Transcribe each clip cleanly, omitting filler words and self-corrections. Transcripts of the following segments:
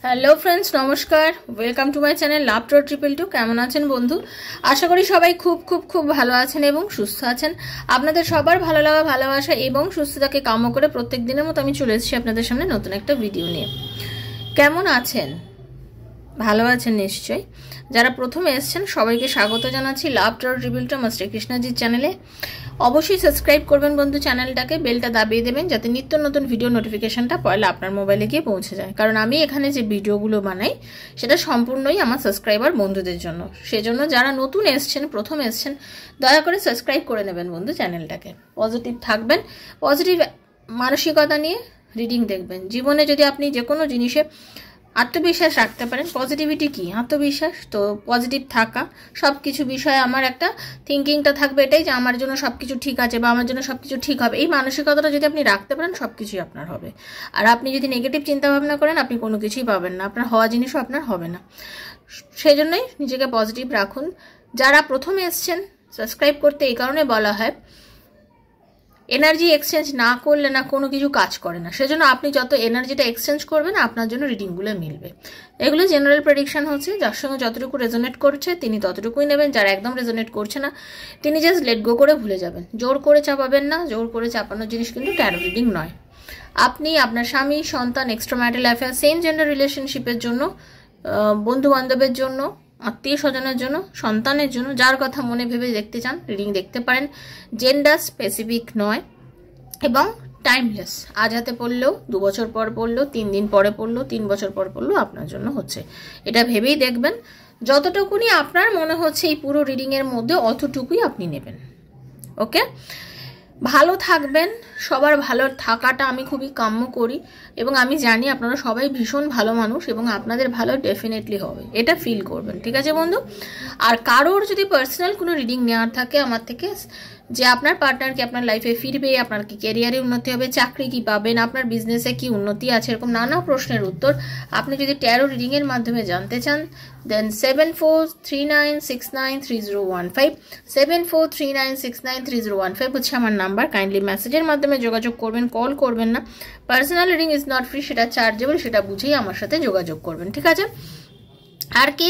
Hello friends, নমস্কার। Welcome to my channel love to 222। কেমন আছেন বন্ধু? আশা করি সবাই খুব খুব খুব ভালো আছেন এবং সুস্থ আছেন। আপনাদের সবার ভালো লাগা, ভালোবাসা এবং সুস্থতাকে কামনা করে প্রত্যেক দিনের মতো আমি চলে এসেছি আপনাদের সামনে নতুন একটা ভিডিও নিয়ে। কেমন আছেন? ভালো আছেন নিশ্চয়ই। যারা প্রথমে এসেছেন সবাইকে স্বাগত জানাচ্ছি লাভ টো 222 আমার শ্রীকৃষ্ণজির চ্যানেলে। অবশ্যই সাবস্ক্রাইব করবেন বন্ধু চ্যানেলটাকে, বেলটা দাবিয়ে দেবেন যাতে নিত্য নতুন ভিডিও নোটিফিকেশনটা পয়লা আপনার মোবাইলে গিয়ে পৌঁছে যায়। কারণ আমি এখানে যে ভিডিওগুলো বানাই সেটা সম্পূর্ণই আমার সাবস্ক্রাইবার বন্ধুদের জন্য। সেজন্য যারা নতুন এসছেন, প্রথম এসছেন, দয়া করে সাবস্ক্রাইব করে নেবেন বন্ধু চ্যানেলটাকে। পজিটিভ থাকবেন, পজিটিভ মানসিকতা নিয়ে রিডিং দেখবেন। জীবনে যদি আপনি যে কোনো জিনিসে আত্মবিশ্বাস রাখতে পারেন। পজিটিভিটি কি? আত্মবিশ্বাস। তো পজিটিভ থাকা, সব কিছু বিষয়ে আমার একটা থিঙ্কিংটা থাকবে এটাই যে আমার জন্য সব কিছু ঠিক আছে বা আমার জন্য সব কিছু ঠিক হবে। এই মানসিকতাটা যদি আপনি রাখতে পারেন সব কিছুই আপনার হবে। আর আপনি যদি নেগেটিভ চিন্তাভাবনা করেন আপনি কোনো কিছুই পাবেন না, আপনার হওয়া জিনিসও আপনার হবে না। সেই জন্যই নিজেকে পজিটিভ রাখুন। যারা প্রথমে এসছেন সাবস্ক্রাইব করতে এই কারণে বলা হয়, এনার্জি এক্সচেঞ্জ না করলে না কোনো কিছু কাজ করে না। সেজন্য আপনি যত এনার্জিটা এক্সচেঞ্জ করবেন আপনার জন্য রিডিংগুলো মিলবে। এগুলো জেনারেল প্রেডিকশন হচ্ছে, যার সঙ্গে যতটুকু রেজোনেট করছে তিনি ততটুকুই নেবেন। যারা একদম রেজোনেট করছে না তিনি জাস্ট লেট গো করে ভুলে যাবেন। জোর করে চাপাবেন না, জোর করে চাপানোর জিনিস কিন্তু ট্যারো রিডিং নয়। আপনি আপনার স্বামী, সন্তান, extra marital affair, same gender রিলেশনশিপের জন্য, বন্ধু বান্ধবের জন্য, আত্মীয় স্বজনের জন্য, সন্তানের জন্য, যার কথা মনে ভেবে দেখতে চান রিডিং দেখতে পারেন। জেন্ডার স্পেসিফিক নয় এবং টাইমলেস। আজ হাতে পড়লেও, 2 বছর পর পড়লেও, 3 দিন পরে পড়লেও, 3 বছর পর পড়লেও আপনার জন্য হচ্ছে। এটা ভেবেই দেখবেন। যতটুকুনি আপনার মনে হচ্ছে এই পুরো রিডিংয়ের মধ্যে অতটুকুই আপনি নেবেন। ওকে, ভালো থাকবেন। সবার ভালো থাকাটা আমি খুবই কাম্য করি এবং আমি জানি আপনারা সবাই ভীষণ ভালো মানুষ এবং আপনাদের ভালো ডেফিনেটলি হবে, এটা ফিল করবেন। ঠিক আছে বন্ধু? আর কারোর যদি পার্সোনাল কোনো রিডিং নেওয়ার থাকে আমার থেকে, যে আপনার পার্টনার কি আপনার লাইফে ফিরবে, আপনার কি ক্যারিয়ারে উন্নতি হবে, চাকরি কি পাবেন, আপনার বিজনেসে কি উন্নতি আছে, এরকম নানা প্রশ্নের উত্তর আপনি যদি ট্যারো রিডিংয়ের মাধ্যমে জানতে চান, দেন 7439693015 7439693015 হচ্ছে আমার নাম্বার। কাইন্ডলি মেসেজের মাধ্যমে যোগাযোগ করবেন, কল করবেন না। Personal reading is not free, সেটা চার্জেবল, সেটা বুঝেই আমার সাথে যোগাযোগ করবেন। ঠিক আছে? আর কি,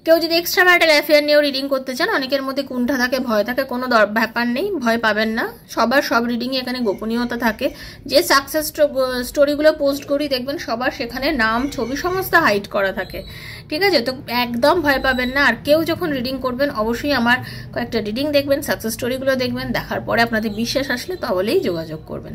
কেউ যদি এক্সট্রা ম্যারিটাল অ্যাফেয়ার নিয়েও রিডিং করতে চান, অনেকের মধ্যে কুণ্ঠা থাকে, ভয় থাকে, কোনো ব্যাপার নেই, ভয় পাবেন না। সবার সব রিডিংয়ে এখানে গোপনীয়তা থাকে। যে সাকসেস স্টোরিগুলো পোস্ট করি দেখবেন সবার সেখানে নাম, ছবি সমস্ত হাইড করা থাকে। ঠিক আছে? তো একদম ভয় পাবেন না। আর কেউ যখন রিডিং করবেন অবশ্যই আমার কয়েকটা রিডিং দেখবেন, সাকসেস স্টোরিগুলো দেখবেন, দেখার পরে আপনাদের বিশ্বাস আসলে তাহলেই যোগাযোগ করবেন।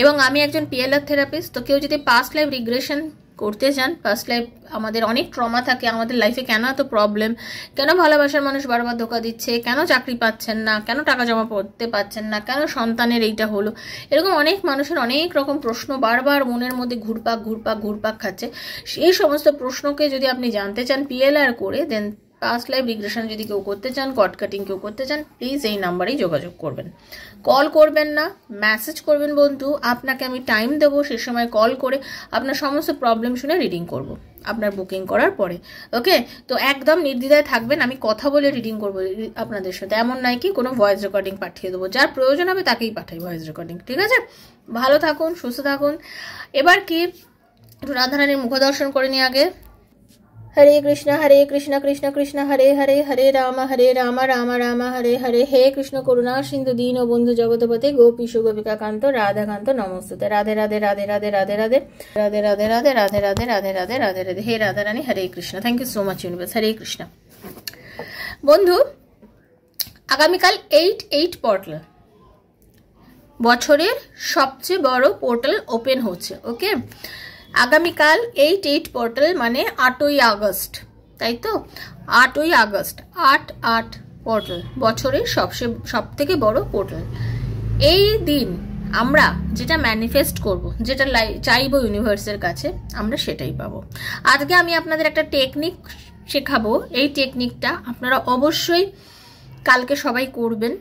এবং আমি একজন পিএলআর থেরাপিস্ট। তো কেউ যদি পাস্ট লাইফ রিগ্রেশন করতে চান, পাস্ট লাইফ, আমাদের অনেক ট্রমা থাকে আমাদের লাইফে, কেন এত প্রবলেম, কেন ভালোবাসার মানুষ বারবার ধোকা দিচ্ছে, কেন চাকরি পাচ্ছেন না, কেন টাকা জমা করতে পারছেন না, কেন সন্তানের এইটা হলো, এরকম অনেক মানুষের অনেক রকম প্রশ্ন বারবার মনের মধ্যে ঘুরপাক ঘুরপাক ঘুরপাক খাচ্ছে। সেই সমস্ত প্রশ্নকে যদি আপনি জানতে চান পিএলআর করে, দেন পাস্ট লাইফ রিগ্রেশন যদি কেউ করতে চান, কট কাটিং কেউ করতে চান, প্লিজ এই নাম্বারেই যোগাযোগ করবেন। কল করবেন না, মেসেজ করবেন বন্ধু। আপনাকে আমি টাইম দেবো, সে সময় কল করে আপনার সমস্ত প্রবলেম শুনে রিডিং করব আপনার বুকিং করার পরে। ওকে? তো একদম নির্দ্বিধায় থাকবেন, আমি কথা বলে রিডিং করবো আপনাদের সাথে। এমন নয় কি কোনো ভয়েস রেকর্ডিং পাঠিয়ে দেবো, যার প্রয়োজন হবে তাকেই পাঠাই ভয়েস রেকর্ডিং। ঠিক আছে? ভালো থাকুন, সুস্থ থাকুন। এবার কি একটু রাধারানীর মুখ দর্শন করে নিয়ে আগে। হরে কৃষ্ণ কৃষ্ণ কৃষ্ণ হরে হরে, হরে রাম রাম রাম হরে হরে। হে কৃষ্ণ করুণা সিন্ধু দীন বন্ধু জগৎপতে গোপীশ গোপিকা কান্ত রাধাকান্ত নমস্তুতে। রাধে রাধে রাধে রাধে রাধে রাধে রাধে রাধে রাধে রাধে রাধে রাধে রাধে রাধে রাধে। হে Radharani, Hare Krishna. Thank you so much universe. Hare Krishna. বন্ধু, আগামীকাল 8/8 পোর্টাল, বছরের সবচেয়ে বড় পোর্টাল ওপেন হচ্ছে। ওকে? আগামীকাল 8/8 পোর্টাল মানে 8ই আগস্ট, তাই তো? 8ই আগস্ট, 8/8 পোর্টাল, বছরের সব থেকে বড় পোর্টাল। এই দিন আমরা যেটা ম্যানিফেস্ট করব, যেটা চাইবো ইউনিভার্সের কাছে, আমরা সেটাই পাবো। আজকে আমি আপনাদের একটা টেকনিক শেখাবো। এই টেকনিকটা আপনারা অবশ্যই কালকে সবাই করবেন।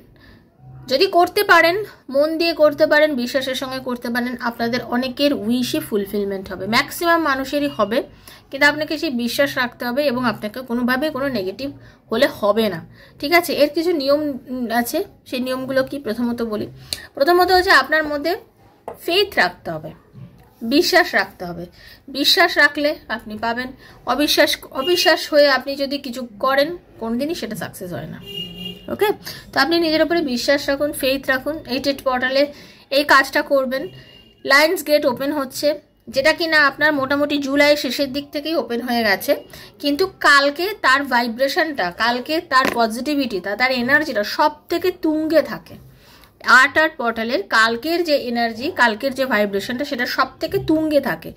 যদি করতে পারেন, মন দিয়ে করতে পারেন, বিশ্বাসের সঙ্গে করতে পারেন, আপনাদের অনেকের উইশে ফুলফিলমেন্ট হবে। ম্যাক্সিমাম মানুষেরই হবে, কিন্তু আপনাকে সেই বিশ্বাস রাখতে হবে এবং আপনাকে কোনোভাবে কোনো নেগেটিভ হলে হবে না। ঠিক আছে? এর কিছু নিয়ম আছে, সেই নিয়মগুলো কি প্রথমত বলি। প্রথমত হচ্ছে আপনার মধ্যে ফেথ রাখতে হবে। বিশ্বাস রাখতে হবে। বিশ্বাস রাখলে আপনি পাবেন। অবিশ্বাস হয়ে আপনি যদি কিছু করেন কোনদিনই সেটা সাকসেস হয় না। ওকে, তো আপনি নিজের উপরে বিশ্বাস রাখুন, ফেইথ রাখুন। 8 পোর্টালে এই কাজটা করবেন। লায়ন্স গেট ওপেন হচ্ছে, যেটা কিনা আপনার মোটামুটি জুলাই শেষের দিক থেকেই ওপেন হয়ে গেছে, কিন্তু কালকে তার ভাইব্রেশনটা, কালকে তার পজিটিভিটিটা, তার এনার্জিটা সব থেকে তুঙ্গে থাকে। 8 পোর্টালের কালকের যে এনার্জি, কালকের যে ভাইব্রেশনটা, সেটা সব থেকে তুঙ্গে থাকে।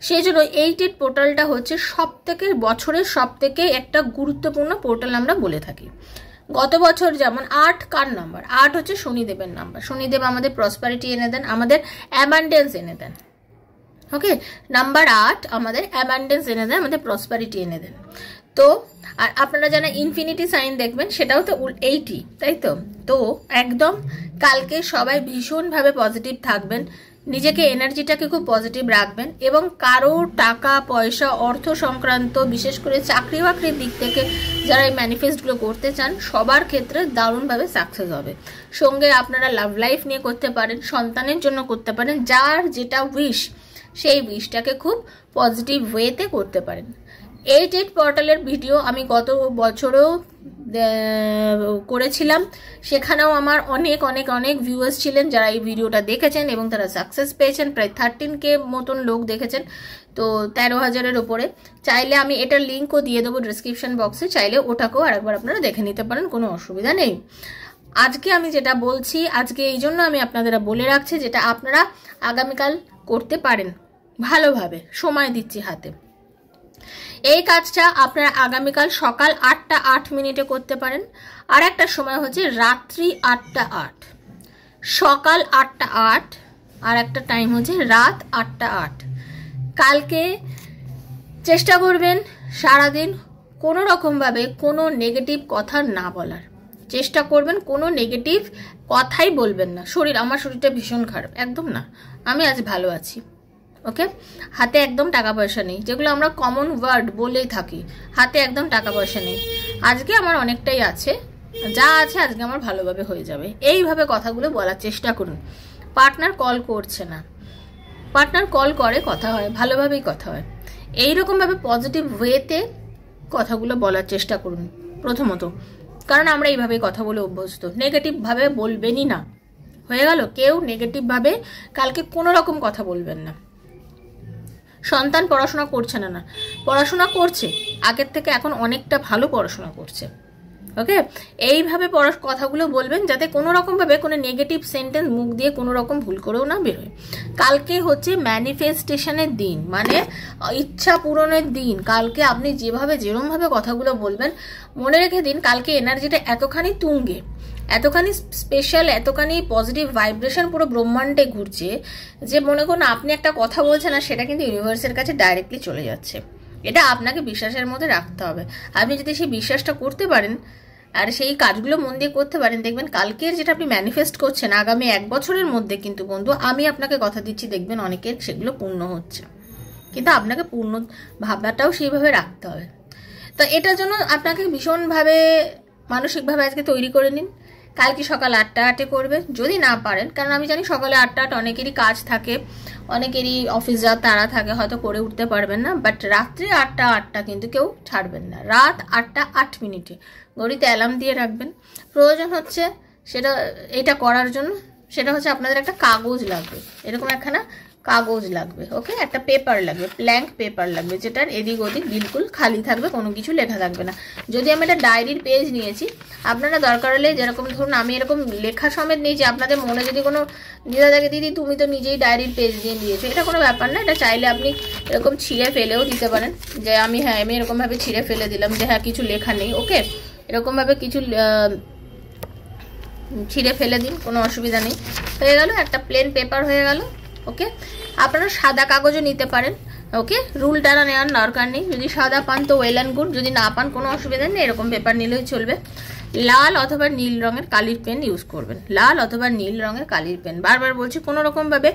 সেই জন্য 8 পোর্টালটা হচ্ছে সব থেকে বছরের সব থেকে একটা গুরুত্বপূর্ণ পোর্টাল আমরা বলে থাকি। গত বছর যেমন 8 কার নাম্বার, 8 হচ্ছে শনিদেবের নাম্বার। শনিদেব আমাদের প্রসপারিটি এনে দেন, আমাদের অ্যাবান্ডেন্স এনে দেন। ওকে, নাম্বার 8 আমাদের অ্যাবান্ডেন্স এনে দেন, আমাদের প্রসপারিটি এনে দেন। তো আর আপনারা যারা ইনফিনিটি সাইন দেখবেন সেটাও তো 80, তাই তো? তো একদম কালকে সবাই ভীষণভাবে পজিটিভ থাকবেন, নিজেকে এনার্জিটাকে খুব পজিটিভ রাখবেন, এবং কারো টাকা পয়সা অর্থ সংক্রান্ত, বিশেষ করে চাকরি বাকরির দিক থেকে যারা এই ম্যানিফেস্টগুলো করতে চান সবার ক্ষেত্রে দারুণভাবে সাকসেস হবে। সঙ্গে আপনারা লাভ লাইফ নিয়ে করতে পারেন, সন্তানের জন্য করতে পারেন, যার যেটা উইশ সেই উইশটাকে খুব পজিটিভ ওয়েতে করতে পারেন। 8 পোর্টালের ভিডিও আমি গত বছরেও করেছিলাম, সেখানেও আমার অনেক অনেক অনেক ভিউয়ার্স ছিলেন যারা এই ভিডিওটা দেখেছেন এবং তারা সাকসেস পেয়েছেন। প্রায় 13K মতন লোক দেখেছেন, তো 13,000-এর ওপরে। চাইলে আমি এটার লিঙ্কও দিয়ে দেবো ডিসক্রিপশন বক্সে, চাইলে ওটাকেও আরেকবার আপনারা দেখে নিতে পারেন, কোনো অসুবিধা নেই। আজকে আমি যেটা বলছি, আজকে এই জন্য আমি আপনাদের বলে রাখছি, যেটা আপনারা আগামীকাল করতে পারেন ভালোভাবে, সময় দিচ্ছি হাতে। এই কাজটা আপনারা আগামীকাল সকাল 8টা 8 মিনিটে করতে পারেন। আর একটা সময় হচ্ছে রাত্রি 8টা 8, সকাল 8টা 8, আর একটা টাইম হচ্ছে রাত 8টা 8। কালকে চেষ্টা করবেন সারাদিন কোনো রকমভাবে কোনো নেগেটিভ কথা না বলার চেষ্টা করবেন। কোনো নেগেটিভ কথাই বলবেন না। আমার শরীরটা ভীষণ খারাপ, একদম না, আমি আজ ভালো আছি। ওকে, হাতে একদম টাকা পয়সা নেই, যেগুলো আমরা কমন ওয়ার্ড বলেই থাকি, হাতে একদম টাকা পয়সা নেই, আজকে আমার অনেকটাই আছে, যা আছে আজকে আমার ভালোভাবে হয়ে যাবে, এইভাবে কথাগুলো বলার চেষ্টা করুন। পার্টনার কল করছে না, পার্টনার কল করে, কথা হয়, ভালোভাবেই কথা হয়। এইরকমভাবে পজিটিভ ওয়েতে কথাগুলো বলার চেষ্টা করুন প্রথমত, কারণ আমরা এইভাবেই কথা বলে অভ্যস্ত। নেগেটিভভাবে বলবেনই না, হয়ে গেল? কেউ নেগেটিভভাবে কালকে কোনো রকম কথা বলবেন না। সন্তান পড়াশোনা করছে না, না পড়াশোনা করছে, আগের থেকে এখন অনেকটা ভালো পড়াশোনা করছে। ওকে, এইভাবে কথাগুলো বলবেন যাতে কোনো রকমভাবে কোনো নেগেটিভ সেন্টেন্স মুখ দিয়ে কোনো রকম ভুল করেও না বেরোয়। কালকে হচ্ছে ম্যানিফেস্টেশনের দিন, মানে ইচ্ছা পূরণের দিন। কালকে আপনি যেরমভাবে কথাগুলো বলবেন, মনে রেখে দিন কালকে এনার্জিটা এতখানি তুঙ্গে, এতখানি স্পেশাল, এতখানি পজিটিভ ভাইব্রেশন পুরো ব্রহ্মাণ্ডে ঘুরছে, যে মনে করুন আপনি একটা কথা বলছেন আর সেটা কিন্তু ইউনিভার্সের কাছে ডাইরেক্টলি চলে যাচ্ছে। এটা আপনাকে বিশ্বাসের মধ্যে রাখতে হবে। আপনি যদি সেই বিশ্বাসটা করতে পারেন আর সেই কাজগুলো মন দিয়ে করতে পারেন, দেখবেন কালকের যেটা আপনি ম্যানিফেস্ট করছেন আগামী 1 বছরের মধ্যে, কিন্তু বন্ধু আমি আপনাকে কথা দিচ্ছি, দেখবেন অনেকের সেগুলো পূর্ণ হচ্ছে। কিন্তু আপনাকে পূর্ণ ভাবনাটাও সেইভাবে রাখতে হবে। তো এটার জন্য আপনাকে ভীষণভাবে মানসিকভাবে আজকে তৈরি করে নিন। কালকে সকাল 8টা 8-এ করবেন যদি না পারেন, কারণ আমি জানি সকালে 8টা 8 অনেকেরই কাজ থাকে, অনেকেরই অফিস যাওয়ার তাড়া থাকে, হয়তো করে উঠতে পারবেন না, বাট রাত্রি 8টা 8টা কিন্তু কেউ ছাড়বেন না। রাত 8টা 8 মিনিটে ঘড়িতে অ্যালার্ম দিয়ে রাখবেন। প্রয়োজন হচ্ছে এটা করার জন্য, সেটা হচ্ছে আপনাদের একটা কাগজ লাগবে, এরকম একখানা কাগজ লাগবে। ওকে, একটা পেপার লাগবে, ব্ল্যাঙ্ক পেপার লাগবে, যেটার এদিক ওদিক বিলকুল খালি থাকবে, কোনো কিছু লেখা থাকবে না। যদি আমি একটা ডায়েরির পেজ নিয়েছি, আপনারা দরকার হলে যেরকম ধরুন আমি এরকম লেখা সমেত নিয়েছি, আপনাদের মনে যদি কোনো দ্বিধা থাকে, দিদি তুমি তো নিজেই ডায়েরির পেজ দিয়ে দিয়েছো, এটা কোনো ব্যাপার না। এটা চাইলে আপনি এরকম ছিঁড়ে ফেলেও দিতে পারেন, যে আমি এরকমভাবে ছিঁড়ে ফেলে দিলাম, যে হ্যাঁ কিছু লেখা নেই। ওকে, এরকমভাবে কিছু ছিঁড়ে ফেলে দিন, কোনো অসুবিধা নেই, হয়ে গেল, একটা প্লেন পেপার হয়ে গেল। ওকে, আপনারা সাদা কাগজও নিতে পারেন। ওকে, রুল টানা নেওয়ার দরকার নেই, যদি সাদা পান তো ওয়েল অ্যান্ড গুড, যদি না পান কোনো অসুবিধা নেই, এরকম পেপার নিলেই চলবে। লাল অথবা নীল রঙের কালির পেন ইউজ করবেন, লাল অথবা নীল রঙের কালির পেন। বারবার বলছি, কোনো রকমভাবে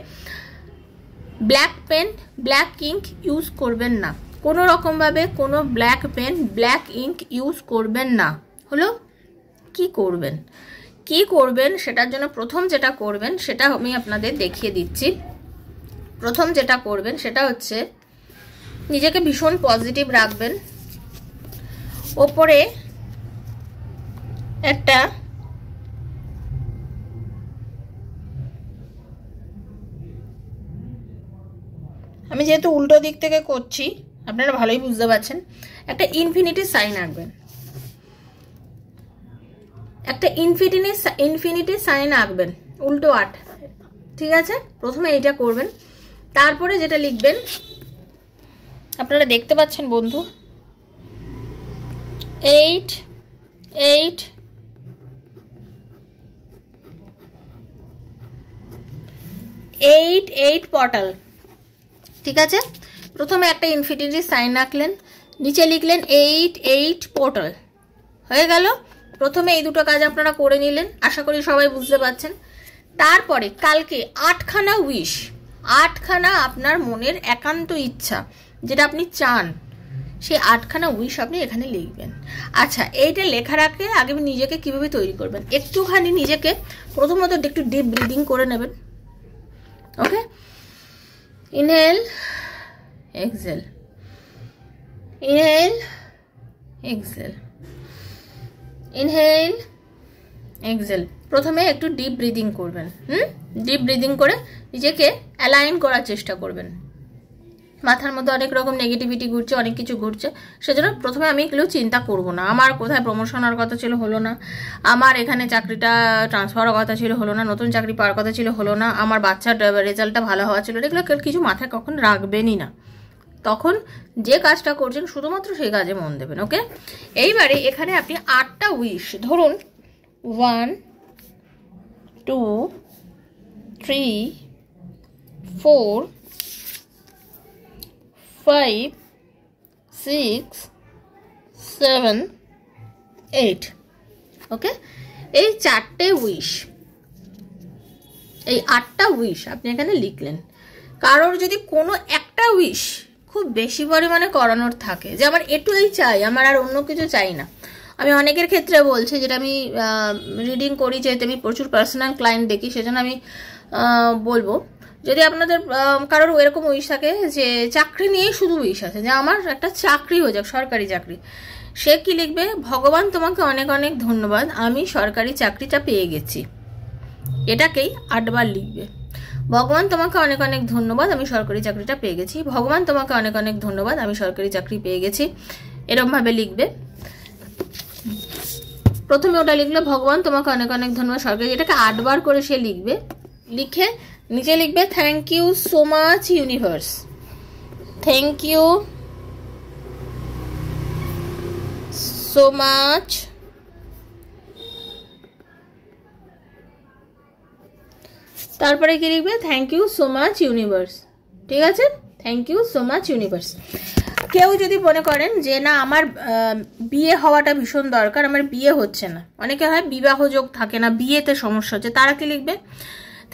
black pen, black ink use করবেন না, কোনো রকমভাবে কোনো black pen, black ink use করবেন না। হলো, কি করবেন সেটার জন্য প্রথম যেটা করবেন সেটা আমি আপনাদের দেখিয়ে দিচ্ছি। প্রথম যেটা করবেন সেটা হচ্ছে নিজেকে ভীষণ পজিটিভ রাখবেন। ওপরে একটা আমি যেহেতু উল্টো দিক থেকে করছি আপনারা ভালোই বুঝতে পারছেন, একটা ইনফিনিটি সাইন আঁকবেন। একটা ইনফিনিটি সাইন আঁকবেন উল্টো 8, ঠিক আছে? প্রথমে এইটা করবেন, তারপরে যেটা লিখবেন আপনারা দেখতে পাচ্ছেন বন্ধু, 8 8 8 8 পর্টাল, ঠিক আছে? প্রথমে একটা ইনফিনিটি সাইন আঁকলেন, নিচে লিখলেন 8 8 পোর্টাল, হয়ে গেল। প্রথমে এই দুটো কাজ আপনারা করে নিলেন, আশা করি সবাই বুঝতে পারছেন। তারপরে কালকে 8খানা উইশ, 8খানা আপনার মনের একান্ত ইচ্ছা যেটা আপনি চান, সেই 8খানা উইশ আপনি এখানে লিখবেন। আচ্ছা, এইটা লেখার আগে আগে নিজেকে কিভাবে তৈরি করবেন, একটুখানি নিজেকে প্রথমত একটু ডিপ ব্রিদিং করে নেবেন। Okay, inhale exhale, inhale exhale, inhale exhale. প্রথমে একটু ডিপ ব্রিদিং করবেন। ডিপ ব্রিদিং করে নিজেকে অ্যালাইন করার চেষ্টা করবেন। মাথার মধ্যে অনেক রকম নেগেটিভিটি ঘুরছে, অনেক কিছু ঘুরছে, সেজন্য প্রথমে আমি এগুলো চিন্তা করব না। আমার কোথায় প্রমোশন হওয়ার কথা ছিল, হলো না। আমার এখানে চাকরিটা ট্রান্সফার হওয়ার কথা ছিল, হলো না। নতুন চাকরি পাওয়ার কথা ছিল, হলো না। আমার বাচ্চার রেজাল্টটা ভালো হওয়া ছিল, এগুলো কিছু মাথায় কখন রাখবেনই না। তখন যে কাজটা করছেন শুধুমাত্র সেই কাজে মন দেবেন। ওকে, এইবারে এখানে আপনি 8টা উইশ ধরুন, 1 2 3 4 5 6 7 8। ওকে, এই 4টে উইশ, এই 8টা উইশ আপনি এখানে লিখলেন। কারোর যদি কোনো একটা উইশ খুব বেশি পরিমাণে করানোর থাকে, যে আমার এটুকুই চাই, আমার আর অন্য কিছু চাই না, আমি অনেকের ক্ষেত্রে বলছি, যেটা আমি রিডিং করি, যেহেতু আমি প্রচুর পার্সোনাল ক্লায়েন্ট দেখি, সেজন্য আমি বলবো, যদি আপনাদের কারোর এরকম উইশ থাকে যে চাকরি নিয়েই শুধু উইশ আছে, যে আমার একটা চাকরি হয়ে যাক, সরকারি চাকরি, সে কি লিখবে, ভগবান তোমাকে অনেক অনেক ধন্যবাদ, আমি সরকারি চাকরিটা পেয়ে গেছি। এটাকেই 8 বার লিখবে। ভগবান তোমাকে অনেক অনেক ধন্যবাদ, আমি সরকারি চাকরিটা পেয়ে গেছি। ভগবান তোমাকে অনেক অনেক ধন্যবাদ, আমি সরকারি চাকরি পেয়ে গেছি। এরকমভাবে লিখবে। প্রথমে ওটা লিখলে ভগবান তোমাকে অনেক অনেক ধন্যবাদ সরকারি, এটাকে 8 বার করে সে লিখবে। লিখে নিচে লিখবে thank you so much universe, thank you so much তারপরে কি লিখবে, thank you so much universe, ঠিক আছে? Thank you so much universe. কেউ যদি মনে করেন যে না আমার বিয়ে হওয়াটা ভীষণ দরকার, আমার বিয়ে হচ্ছে না, অনেকে হয় বিবাহ যোগ থাকে না, বিয়েতে সমস্যা হচ্ছে, তারা কি লিখবে,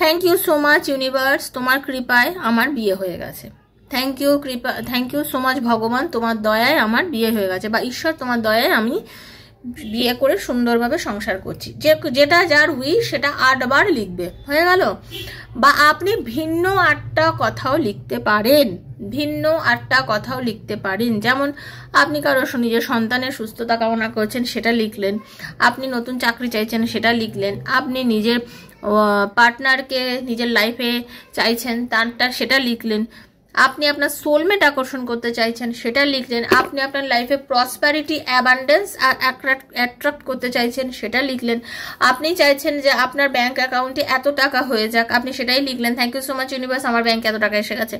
thank you so much universe, তোমার কৃপায় আমার বিয়ে হয়ে গেছে। থ্যাংক ইউ সো মাচ ভগবান, তোমার দয়ায় আমার বিয়ে হয়ে গেছে, বা ঈশ্বর তোমার দয়ায় আমি বিয়ে করে সুন্দরভাবে সংসার করছি। যেটা যার উইশ সেটা 8 বার লিখবে, হয়ে গেল। বা আপনি ভিন্ন 8টা কথাও লিখতে পারেন, ভিন্ন 8টা কথাও লিখতে পারেন। যেমন আপনি কারোর নিজের সন্তানের সুস্থতা কামনা করছেন, সেটা লিখলেন। আপনি নতুন চাকরি চাইছেন, সেটা লিখলেন। আপনি নিজের পার্টনারকে নিজের লাইফে চাইছেন, তারটা সেটা লিখলেন। আপনি আপনার সোলমেট আকর্ষণ করতে চাইছেন, সেটা লিখলেন। আপনি আপনার লাইফে প্রসপারিটি, অ্যাবান্ডেন্স আর অ্যাট্রাক্ট করতে চাইছেন, সেটা লিখলেন। আপনি চাইছেন যে আপনার ব্যাংক অ্যাকাউন্টে এত টাকা হয়ে যাক, আপনি সেটাই লিখলেন, thank you so much universe, আমার ব্যাংকে এত টাকা এসে গেছে।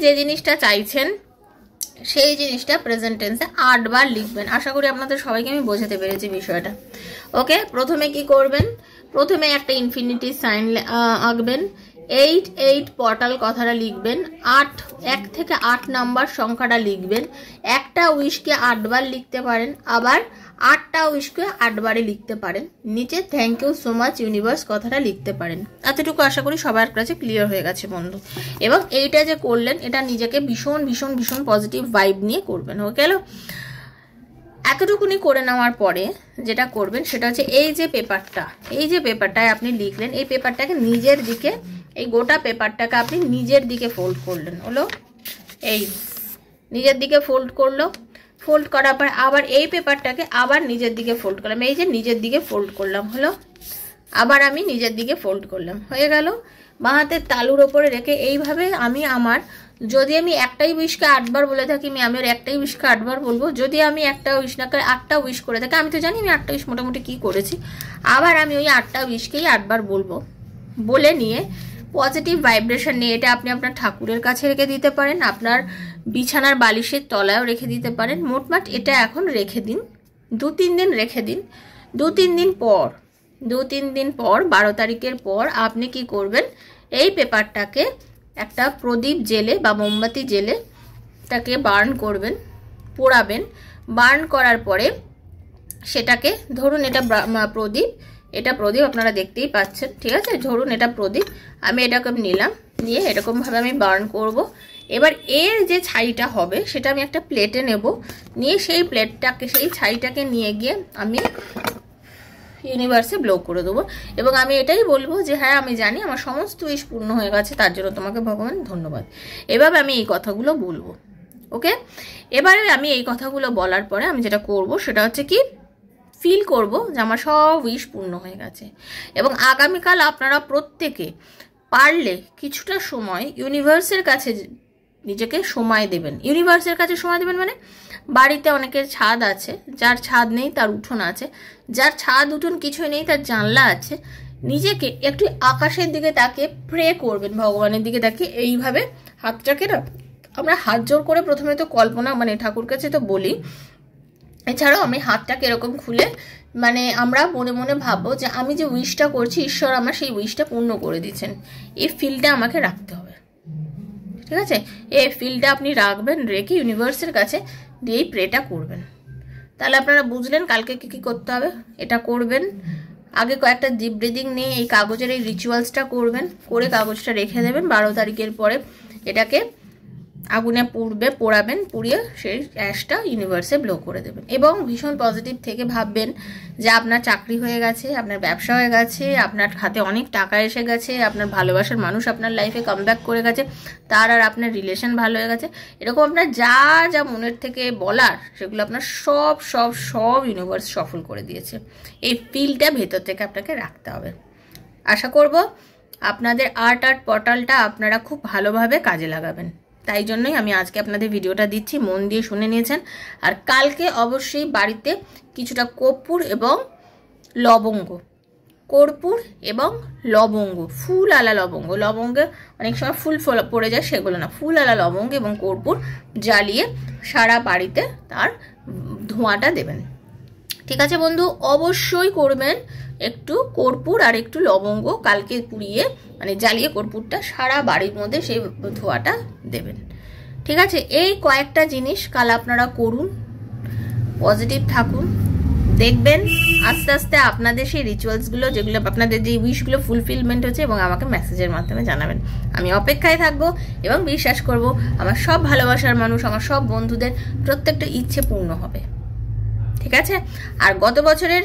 যে জিনিসটা চাইছেন সেই জিনিসটা প্রেজেন্ট টেন্সে 8 বার লিখবেন। আশা করি আপনাদের সবাইকে আমি বোঝাতে পেরেছি বিষয়টা। ওকে, প্রথমে কি করবেন, প্রথমে একটা ইনফিনিটি সাইন আঁকবেন, 8 8 পোর্টাল কথাটা লিখবেন, 1 থেকে 8 নাম্বার সংখ্যাটা লিখবেন। একটা উইশকে 8 বার লিখতে পারেন, আবার 8টা উইশকে 8 বারে লিখতে পারেন। নিচে thank you so much universe কথাটা লিখতে পারেন। এতটুকু আশা করি সবার কাছে ক্লিয়ার হয়ে গেছে বন্ধু। এবং এইটা যে করলেন, এটা নিজেকে ভীষণ ভীষণ ভীষণ পজিটিভ ভাইব নিয়ে করবেন। হয়ে গেল। এতটুকুনি করে নেওয়ার পরে যেটা করবেন সেটা হচ্ছে এই যে পেপারটায় আপনি লিখলেন, এই পেপারটাকে নিজের দিকে এই গোটা পেপারটাকে আপনি নিজের দিকে ফোল্ড করলেন, হলো এই নিজের দিকে ফোল্ড করলো। ফোল্ড করার পর আবার এই পেপারটাকে আবার নিজের দিকে ফোল্ড করলাম, এই যে নিজের দিকে ফোল্ড করলাম, হলো আবার আমি নিজের দিকে ফোল্ড করলাম, হয়ে গেল। বাঁ হাতের তালুর ওপরে রেখে এইভাবে আমি আমার, যদি আমি একটাই উইশকে 8 বার বলে থাকি, আমি আর একটাই উইশকে 8 বার বলবো। যদি আমি একটা উইশ না করে 8টা উইশ করে থাকি, আমি তো জানি আমি 8টা উইশ মোটামুটি কী করেছি, আবার আমি ওই 8টা উইশকেই 8 বার বলবো। বলে নিয়ে পজিটিভ ভাইব্রেশন নিয়ে এটা আপনি আপনার ঠাকুরের কাছে রেখে দিতে পারেন, আপনার বিছানার বালিশের তলায়ও রেখে দিতে পারেন। মোটমাট এটা এখন রেখে দিন, 2-3 দিন রেখে দিন। 2-3 দিন পর 12 তারিখের পর আপনি কি করবেন, এই পেপারটাকে একটা প্রদীপ জেলে বা মোমবাতি জেলে তাকে বার্ন করবেন, পোড়াবেন। বার্ন করার পরে সেটাকে ধরুন এটা প্রদীপ আপনারা দেখতেই পাচ্ছেন, ঠিক আছে, ধরুন এটা প্রদীপ, আমি এটাকে নিলাম, নিয়ে এরকমভাবে আমি বার্ন করব। এবার এর যে ছাইটা হবে সেটা আমি একটা প্লেটে নেব, নিয়ে সেই ছাইটাকে নিয়ে গিয়ে আমি ইউনিভার্সে ব্লো করে দেবো। এবং আমি এটাই বলবো যে হ্যাঁ আমি জানি আমার সমস্ত উইশ পূর্ণ হয়ে গেছে, তার জন্য তোমাকে ভগবান ধন্যবাদ। এভাবে আমি এই কথাগুলো বলবো, ওকে। এবারে আমি এই কথাগুলো বলার পরে আমি যেটা করব সেটা হচ্ছে কি, ফিল করব যে আমার সব উইশ পূর্ণ হয়ে গেছে। এবং আগামীকাল আপনারা প্রত্যেকে পারলে কিছুটা সময় ইউনিভার্সের কাছে নিজেকে সময় দেবেন। ইউনিভার্সের কাছে সময় দেবেন মানে, বাড়িতে অনেকের ছাদ আছে, যার ছাদ নেই তার উঠোন আছে, যার ছাদ উঠোন কিছুই নেই তার জানলা আছে, নিজেকে একটু আকাশের দিকে তাকিয়ে প্রে করবেন, ভগবানের দিকে তাকিয়ে এইভাবে হাতটাকে না, আমরা হাত জোর করে প্রথমে তো কল্পনা মানে ঠাকুর কাছে তো বলি, এছাড়াও আমি হাতটাকে এরকম খুলে মানে আমরা মনে মনে ভাববো যে আমি যে উইশটা করছি ঈশ্বর আমার সেই উইশটা পূর্ণ করে দিচ্ছেন। এই ফিলটা আমাকে রাখতে হবে, ঠিক আছে। এই ফিলটা আপনি রাখবেন, রেখে ইউনিভার্সের কাছে দিয়েই প্রেটা করবেন। তাহলে আপনারা বুঝলেন কালকে কী কী করতে হবে। এটা করবেন, আগে কয়েকটা ডিপ ব্রিদিং নিয়ে এই কাগজের এই রিচুয়ালসটা করবেন, করে কাগজটা রেখে দেবেন। 12 তারিখের পরে এটাকে আগুনে পোড়াবেন, পুড়িয়ে সেই অ্যাশটা ইউনিভার্সে ব্লো করে দেবেন। এবং ভীষণ পজিটিভ থেকে ভাববেন যে আপনার চাকরি হয়ে গেছে, আপনার ব্যবসা হয়ে গেছে, আপনার হাতে অনেক টাকা এসে গেছে, আপনার ভালোবাসার মানুষ আপনার লাইফে কামব্যাক করে গেছে, তার আর আপনার রিলেশন ভালো হয়ে গেছে। এরকম আপনার যা যা মনের থেকে বলার সেগুলো আপনার সব সব সব ইউনিভার্স সফল করে দিয়েছে। এই ফিলটা ভেতর থেকে আপনাকে রাখতে হবে। আশা করব আপনাদের আর্ট পোর্টালটা আপনারা খুব ভালোভাবে কাজে লাগাবেন। তাই জন্যই আমি আজকে আপনাদের ভিডিওটা দিচ্ছি, মন দিয়ে শুনে নিয়েছেন। আর কালকে অবশ্যই বাড়িতে কিছুটা কর্পূর এবং লবঙ্গ, ফুল আলা লবঙ্গ, লবঙ্গে অনেক সময় ফুল পড়ে যায়, সেগুলো না, ফুল আলা লবঙ্গ এবং কর্পূর জ্বালিয়ে সারা বাড়িতে তার ধোঁয়াটা দেবেন। ঠিক আছে বন্ধু, অবশ্যই করবেন। একটু কর্পূর আর একটু লবঙ্গ কালকে পুড়িয়ে মানে জ্বালিয়ে কর্পূরটা সারা বাড়ির মধ্যে সেই ধোঁয়াটা দেবেন। ঠিক আছে, এই কয়েকটা জিনিস কাল আপনারা করুন, পজিটিভ থাকুন, দেখবেন আস্তে আস্তে আপনাদের সেই রিচুয়ালসগুলো, যেগুলো আপনাদের যে উইশগুলো ফুলফিলমেন্ট হচ্ছে, এবং আমাকে মেসেজের মাধ্যমে জানাবেন। আমি অপেক্ষায় থাকবো এবং বিশ্বাস করব আমার সব ভালোবাসার মানুষ, আমার সব বন্ধুদের প্রত্যেকটা ইচ্ছে পূর্ণ হবে। ঠিক আছে, আর গত বছরের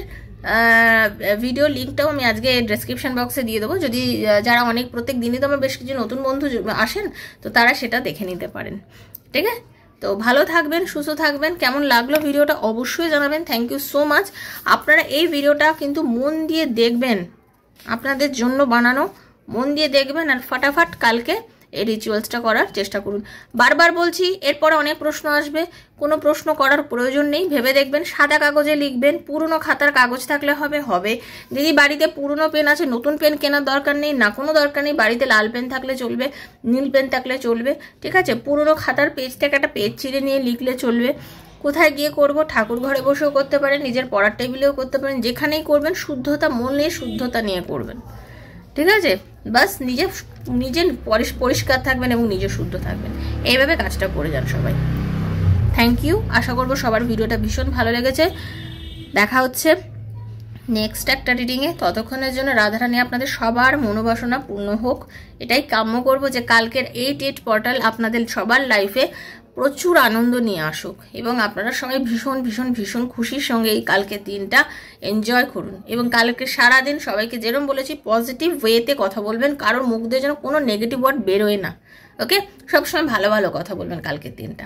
ভিডিও লিঙ্কটাও আমি আজকে ডেসক্রিপশন বক্সে দিয়ে দেবো। যদি যারা প্রত্যেক দিনই তো আমার বেশ কিছু নতুন বন্ধু আসেন, তো তারা সেটা দেখে নিতে পারেন। ঠিক আছে, তো ভালো থাকবেন, সুস্থ থাকবেন। কেমন লাগলো ভিডিওটা অবশ্যই জানাবেন। Thank you so much. আপনারা এই ভিডিওটা কিন্তু মন দিয়ে দেখবেন, আপনাদের জন্য বানানো, মন দিয়ে দেখবেন আর ফাটাফাট কালকে এই রিচুয়ালসটা করার চেষ্টা করুন। বারবার বলছি, এরপরে অনেক প্রশ্ন আসবে, কোনো প্রশ্ন করার প্রয়োজন নেই। ভেবে দেখবেন, সাদা কাগজে লিখবেন, পুরনো খাতার কাগজ থাকলে হবে। যদি বাড়িতে পুরনো পেন আছে, নতুন পেন কেনার দরকার নেই, না কোনো দরকার নেই, বাড়িতে লাল পেন থাকলে চলবে, নীল পেন থাকলে চলবে। ঠিক আছে, পুরনো খাতার পেজ থেকে একটা পেজ ছিঁড়ে নিয়ে লিখলে চলবে। কোথায় গিয়ে করব, ঠাকুর ঘরে বসেও করতে পারেন, নিজের পড়ার টেবিলেও করতে পারেন, যেখানেই করবেন শুদ্ধতা, মনে শুদ্ধতা নিয়ে করবেন। ঠিক আছে, বাস নিজের পরিষ্কার থাকবেন এবং নিজে শুদ্ধ থাকবেন, এইভাবে কাজটা করে যান সবাই। Thank you. আশা করবো সবার ভিডিওটা ভীষণ ভালো লেগেছে। দেখা হচ্ছে নেক্সট একটা রিডিংয়ে। ততক্ষণের জন্য রাধারানী আপনাদের সবার মনোবাসনা পূর্ণ হোক, এটাই কাম্য করব যে কালকের 8 পোর্টাল আপনাদের সবার লাইফে প্রচুর আনন্দ নিয়ে আসুক এবং আপনারা সবাই ভীষণ ভীষণ ভীষণ খুশির সঙ্গে এই কালকের দিনটা এনজয় করুন। এবং কালকে সারাদিন সবাইকে যেরকম বলেছি পজিটিভ ওয়েতে কথা বলবেন, কারোর মুখ দিয়ে যেন কোনো নেগেটিভ ওয়ার্ড বেরোয় না। ওকে, সবসময় ভালো ভালো কথা বলবেন কালকের দিনটা।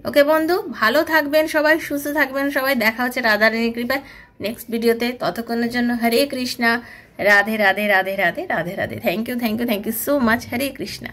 ওকে বন্ধু, ভালো থাকবেন সবাই, সুস্থ থাকবেন সবাই। দেখা হচ্ছে রাধারানীর কৃপায় নেক্সট ভিডিওতে। ততক্ষণের জন্য Hare Krishna, Radhe Radhe Radhe Radhe Radhe Radhe. Thank you so much. Hare Krishna.